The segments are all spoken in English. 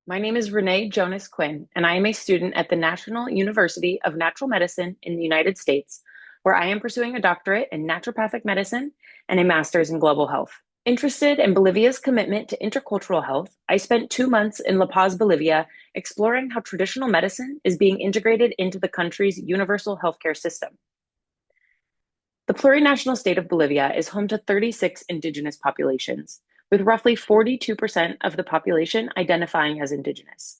My name is Renee Jonas Quinn, and I am a student at the National University of Natural Medicine in the United States, where I am pursuing a doctorate in naturopathic medicine and a master's in global health. Interested in Bolivia's commitment to intercultural health, I spent 2 months in La Paz, Bolivia, exploring how traditional medicine is being integrated into the country's universal healthcare system. The plurinational state of Bolivia is home to 36 indigenous populations, with roughly 42% of the population identifying as indigenous.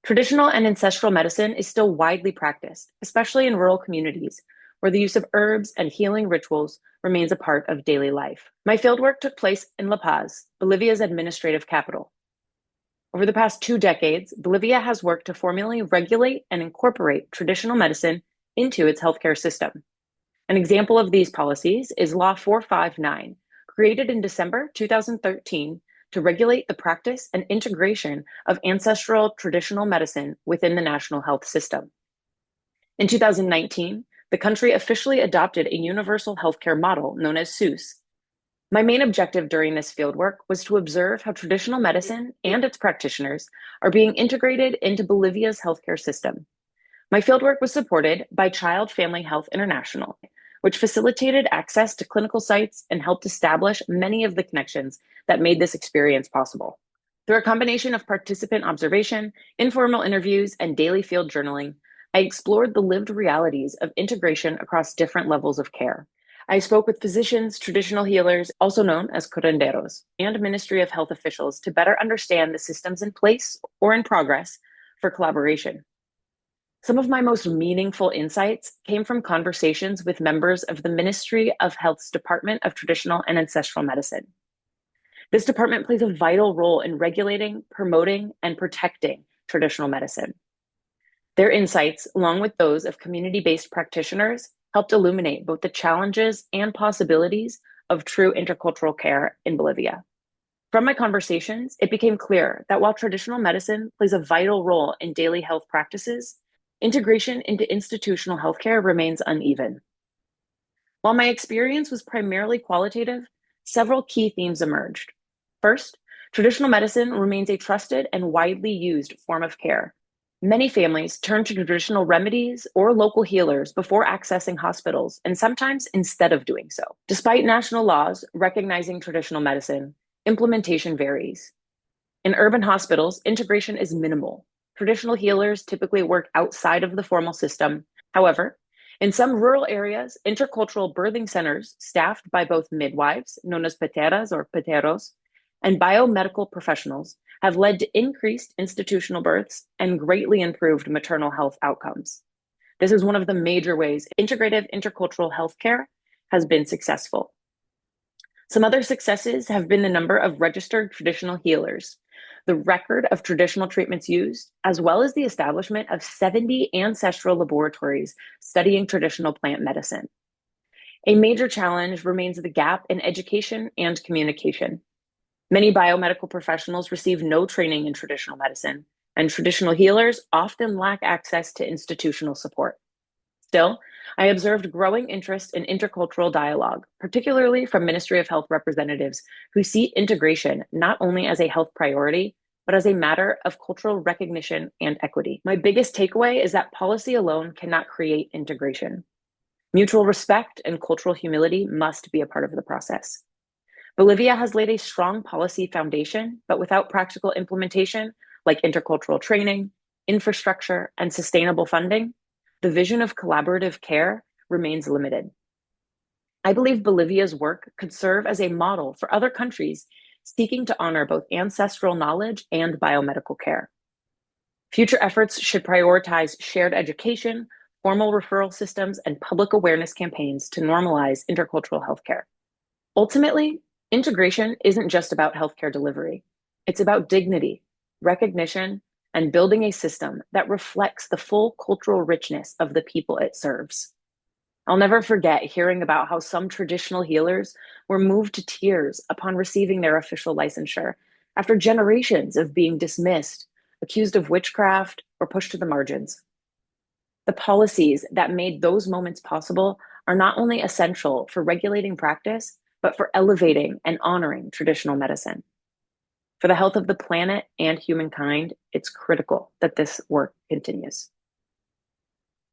Traditional and ancestral medicine is still widely practiced, especially in rural communities, where the use of herbs and healing rituals remains a part of daily life. My fieldwork took place in La Paz, Bolivia's administrative capital. Over the past 2 decades, Bolivia has worked to formally regulate and incorporate traditional medicine into its healthcare system. An example of these policies is Law 459, created in December 2013 to regulate the practice and integration of ancestral traditional medicine within the national health system. In 2019, the country officially adopted a universal healthcare model known as SUS. My main objective during this fieldwork was to observe how traditional medicine and its practitioners are being integrated into Bolivia's healthcare system. My fieldwork was supported by Child Family Health International, which facilitated access to clinical sites and helped establish many of the connections that made this experience possible. Through a combination of participant observation, informal interviews, and daily field journaling, I explored the lived realities of integration across different levels of care. I spoke with physicians, traditional healers, also known as curanderos, and Ministry of Health officials to better understand the systems in place or in progress for collaboration. Some of my most meaningful insights came from conversations with members of the Ministry of Health's Department of Traditional and Ancestral Medicine. This department plays a vital role in regulating, promoting, and protecting traditional medicine. Their insights, along with those of community-based practitioners, helped illuminate both the challenges and possibilities of true intercultural care in Bolivia. From my conversations, it became clear that while traditional medicine plays a vital role in daily health practices, integration into institutional healthcare remains uneven. While my experience was primarily qualitative, several key themes emerged. First, traditional medicine remains a trusted and widely used form of care. Many families turn to traditional remedies or local healers before accessing hospitals, and sometimes instead of doing so. Despite national laws recognizing traditional medicine, implementation varies. In urban hospitals, integration is minimal. Traditional healers typically work outside of the formal system. However, in some rural areas, intercultural birthing centers staffed by both midwives, known as pateras or pateros, and biomedical professionals have led to increased institutional births and greatly improved maternal health outcomes. This is one of the major ways integrative intercultural healthcare has been successful. Some other successes have been the number of registered traditional healers, the record of traditional treatments used, as well as the establishment of 70 ancestral laboratories studying traditional plant medicine. A major challenge remains the gap in education and communication. Many biomedical professionals receive no training in traditional medicine, and traditional healers often lack access to institutional support. Still, I observed growing interest in intercultural dialogue, particularly from Ministry of Health representatives who see integration not only as a health priority, but as a matter of cultural recognition and equity. My biggest takeaway is that policy alone cannot create integration. Mutual respect and cultural humility must be a part of the process. Bolivia has laid a strong policy foundation, but without practical implementation, like intercultural training, infrastructure, and sustainable funding, the vision of collaborative care remains limited. I believe Bolivia's work could serve as a model for other countries seeking to honor both ancestral knowledge and biomedical care. Future efforts should prioritize shared education, formal referral systems, and public awareness campaigns to normalize intercultural healthcare. Ultimately, integration isn't just about healthcare delivery. It's about dignity, recognition, and building a system that reflects the full cultural richness of the people it serves. I'll never forget hearing about how some traditional healers were moved to tears upon receiving their official licensure after generations of being dismissed, accused of witchcraft, or pushed to the margins. The policies that made those moments possible are not only essential for regulating practice, but for elevating and honoring traditional medicine. For the health of the planet and humankind, it's critical that this work continues.